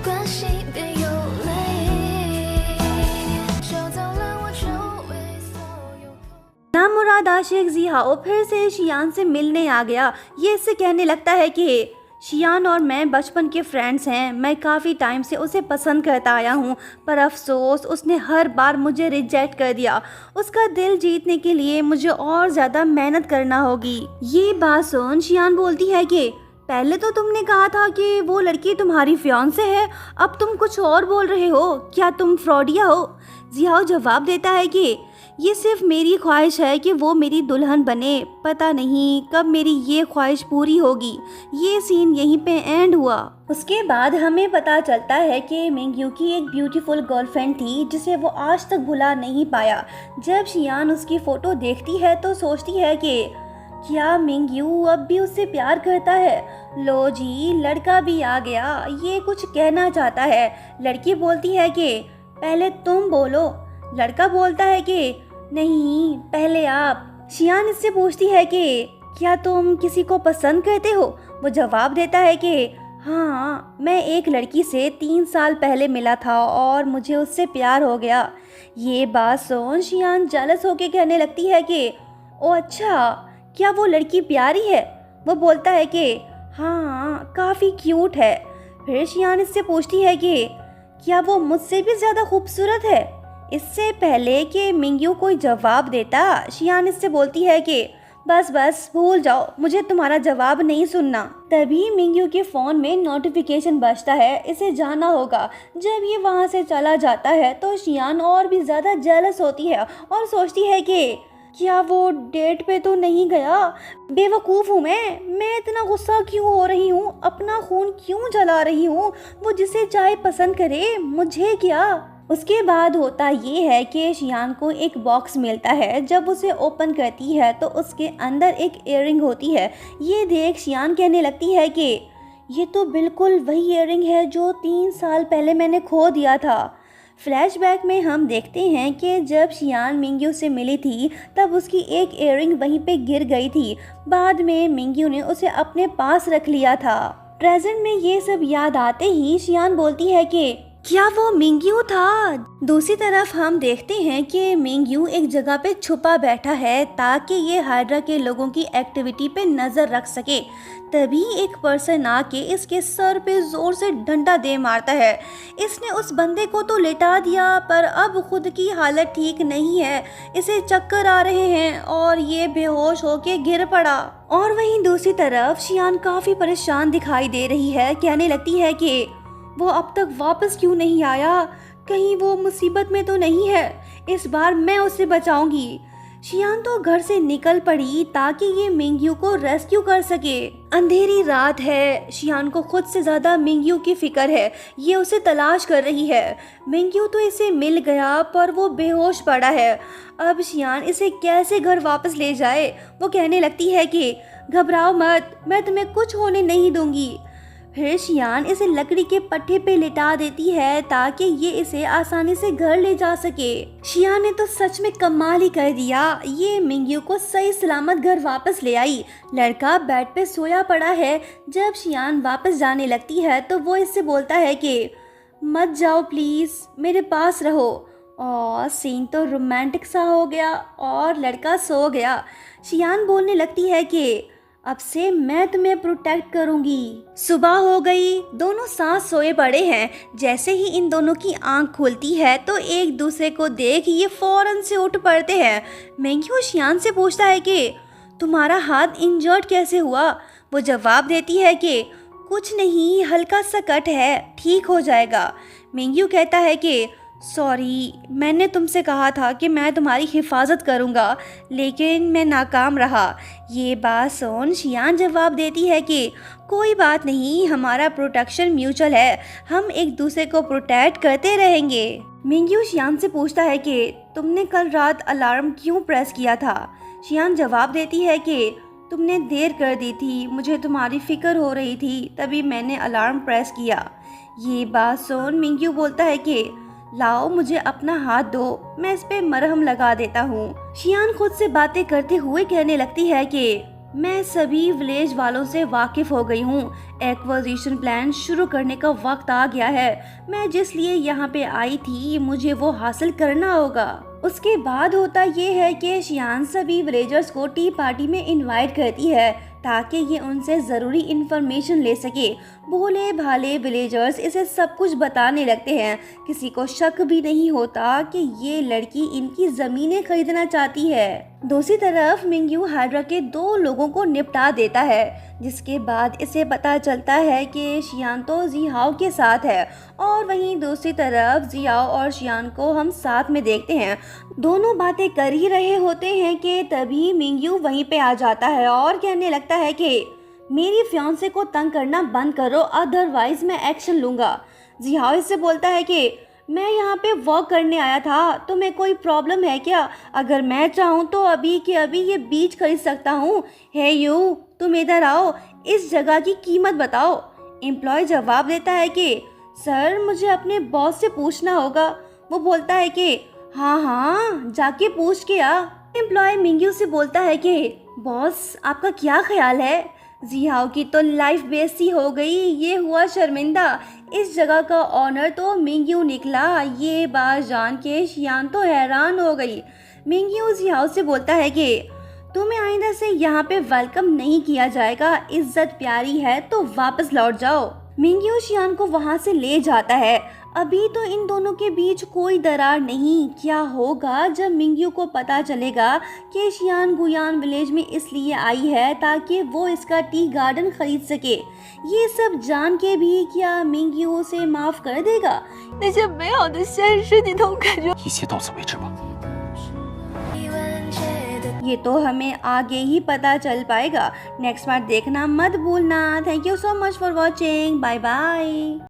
关系别有泪，收走了我周围所有。 नामुराद आशिक जिहाओ फिर से शियान से मिलने आ गया। ये इससे कहने लगता है कि शियान और मैं बचपन के फ्रेंड्स हैं। मैं काफ़ी टाइम से उसे पसंद करता आया हूँ, पर अफसोस उसने हर बार मुझे रिजेक्ट कर दिया। उसका दिल जीतने के लिए मुझे और ज़्यादा मेहनत करना होगी। ये बात सुन शियान बोलती है कि पहले तो तुमने कहा था कि वो लड़की तुम्हारी फियांसे है, अब तुम कुछ और बोल रहे हो। क्या तुम फ्रॉडिया हो? जिहाओ जवाब देता है कि ये सिर्फ मेरी ख्वाहिश है कि वो मेरी दुल्हन बने। पता नहीं कब मेरी ये ख्वाहिश पूरी होगी। ये सीन यहीं पे एंड हुआ। उसके बाद हमें पता चलता है कि मिंगयू की एक ब्यूटीफुल गर्लफ्रेंड थी जिसे वो आज तक भुला नहीं पाया। जब शियान उसकी फ़ोटो देखती है तो सोचती है कि क्या मिंगयू अब भी उससे प्यार करता है। लो जी, लड़का भी आ गया, ये कुछ कहना चाहता है। लड़की बोलती है कि पहले तुम बोलो। लड़का बोलता है कि नहीं, पहले आप। शियान इससे पूछती है कि क्या तुम किसी को पसंद करते हो? वो जवाब देता है कि हाँ, मैं एक लड़की से 3 साल पहले मिला था और मुझे उससे प्यार हो गया। ये बात सुन शियान जेलस होके कहने लगती है कि ओ अच्छा, क्या वो लड़की प्यारी है? वो बोलता है कि हाँ, काफ़ी क्यूट है। फिर शियान इससे पूछती है कि क्या वो मुझसे भी ज़्यादा खूबसूरत है? इससे पहले कि मिंगयू कोई जवाब देता, शियान इससे बोलती है कि बस बस भूल जाओ, मुझे तुम्हारा जवाब नहीं सुनना। तभी मिंगयू के फ़ोन में नोटिफिकेशन बजता है, इसे जाना होगा। जब ये वहाँ से चला जाता है तो शियान और भी ज़्यादा जेलस होती है और सोचती है कि क्या वो डेट पे तो नहीं गया? बेवकूफ़ हूँ मैं इतना गुस्सा क्यों हो रही हूँ? अपना खून क्यों जला रही हूँ? वो जिसे चाहे पसंद करे, मुझे क्या? उसके बाद होता ये है कि शियान को एक बॉक्स मिलता है। जब उसे ओपन करती है तो उसके अंदर एक इयररिंग होती है। ये देख शियान कहने लगती है कि ये तो बिल्कुल वही इयररिंग है जो 3 साल पहले मैंने खो दिया था। फ्लैशबैक में हम देखते हैं कि जब शियान मिंगयू से मिली थी तब उसकी एक इयररिंग वहीं पे गिर गई थी। बाद में मिंगयू ने उसे अपने पास रख लिया था। प्रेजेंट में ये सब याद आते ही शियान बोलती है कि क्या वो मिंगयू था? दूसरी तरफ हम देखते हैं कि मिंगयू एक जगह पे छुपा बैठा है ताकि ये हाइड्रा के लोगों की एक्टिविटी पे नज़र रख सके। तभी एक पर्सन आके इसके सर पे ज़ोर से डंडा दे मारता है। इसने उस बंदे को तो लेटा दिया पर अब खुद की हालत ठीक नहीं है। इसे चक्कर आ रहे हैं और ये बेहोश होके गिर पड़ा। और वहीं दूसरी तरफ शियान काफ़ी परेशान दिखाई दे रही है। कहने लगती है कि वो अब तक वापस क्यों नहीं आया? कहीं वो मुसीबत में तो नहीं है? इस बार मैं उसे बचाऊंगी। शियान तो घर से निकल पड़ी ताकि ये मिंगयू को रेस्क्यू कर सके। अंधेरी रात है। शियान को खुद से ज़्यादा मिंगयू की फिक्र है। ये उसे तलाश कर रही है। मिंगयू तो इसे मिल गया पर वो बेहोश पड़ा है। अब शियान इसे कैसे घर वापस ले जाए? वो कहने लगती है कि घबराओ मत, मैं तुम्हें कुछ होने नहीं दूंगी। फिर शियान इसे लकड़ी के पट्टे पे लिटा देती है ताकि ये इसे आसानी से घर ले जा सके। शियान ने तो सच में कमाल ही कर दिया। ये मिंगयू को सही सलामत घर वापस ले आई। लड़का बेड पे सोया पड़ा है। जब शियान वापस जाने लगती है तो वो इससे बोलता है कि मत जाओ प्लीज़, मेरे पास रहो। और सीन तो रोमांटिक सा हो गया और लड़का सो गया। शियान बोलने लगती है कि अब से मैं तुम्हें प्रोटेक्ट करूंगी। सुबह हो गई, दोनों साथ सोए पड़े हैं। जैसे ही इन दोनों की आंख खुलती है तो एक दूसरे को देख ये फौरन से उठ पड़ते हैं। मिंगयू शियान से पूछता है कि तुम्हारा हाथ इंजर्ड कैसे हुआ? वो जवाब देती है कि कुछ नहीं, हल्का सा कट है, ठीक हो जाएगा। मिंगयू कहता है कि सॉरी, मैंने तुमसे कहा था कि मैं तुम्हारी हिफाजत करूंगा, लेकिन मैं नाकाम रहा। ये बात सुन शियान जवाब देती है कि कोई बात नहीं, हमारा प्रोटेक्शन म्यूचुअल है, हम एक दूसरे को प्रोटेक्ट करते रहेंगे। मिंगयू शियान से पूछता है कि तुमने कल रात अलार्म क्यों प्रेस किया था? शियान जवाब देती है कि तुमने देर कर दी थी, मुझे तुम्हारी फिक्र हो रही थी, तभी मैंने अलार्म प्रेस किया। ये बात सुन मिंगयू बोलता है कि लाओ मुझे अपना हाथ दो, मैं इस पे मरहम लगा देता हूँ। शियान खुद से बातें करते हुए कहने लगती है कि मैं सभी विलेज वालों से वाकिफ हो गई हूँ। एक्विजिशन प्लान शुरू करने का वक्त आ गया है। मैं जिस लिए यहाँ पे आई थी मुझे वो हासिल करना होगा। उसके बाद होता ये है कि शियान सभी विलेजर्स को टी पार्टी में इनवाइट करती है ताकि ये उनसे ज़रूरी इन्फॉर्मेशन ले सके। भोले भाले विलेजर्स इसे सब कुछ बताने लगते हैं। किसी को शक भी नहीं होता कि ये लड़की इनकी ज़मीनें खरीदना चाहती है। दूसरी तरफ मिंगयू हाइड्रा के 2 लोगों को निपटा देता है, जिसके बाद इसे पता चलता है कि शियान तो जिहाओ के साथ है और वहीं दूसरी तरफ जियाओ और शियान को हम साथ में देखते हैं। दोनों बातें कर ही रहे होते हैं कि तभी मिंगयू वहीं पे आ जाता है और कहने लगता है कि मेरी फियांसे को तंग करना बंद करो, अदरवाइज मैं एक्शन लूँगा। जिहाओ इससे बोलता है कि मैं यहाँ पे वर्क करने आया था, तुम्हें कोई प्रॉब्लम है क्या? अगर मैं चाहूँ तो अभी के अभी ये बीच खरीद सकता हूँ। हे यू, तुम इधर आओ, इस जगह की कीमत बताओ। एम्प्लॉय जवाब देता है कि सर मुझे अपने बॉस से पूछना होगा। वो बोलता है कि हाँ जाके पूछ के आ। एम्प्लॉय मिंगयू से बोलता है कि बॉस आपका क्या ख्याल है? जिहाओ की तो लाइफ बेइज्जती हो गई, ये हुआ शर्मिंदा। इस जगह का ऑनर तो मिंगयू निकला। ये बात जान के शियान तो हैरान हो गई। मिंगयू जिहाओ से बोलता है कि तुम्हें आइंदा से यहाँ पे वेलकम नहीं किया जाएगा, इज्जत प्यारी है तो वापस लौट जाओ। मिंगयू शियान को वहाँ से ले जाता है। अभी तो इन दोनों के बीच कोई दरार नहीं। क्या होगा जब मिंगयू को पता चलेगा कि शियान गुयान विलेज में इसलिए आई है ताकि वो इसका टी गार्डन खरीद सके? ये सब जान के भी क्या मिंगयू उसे माफ कर देगा? 那些美好的现实你都感觉 一切到此为止吧。 ये तो हमें आगे ही पता चल पाएगा। नेक्स्ट पार्ट देखना मत भूलना। Thank you so much for watching. Bye bye.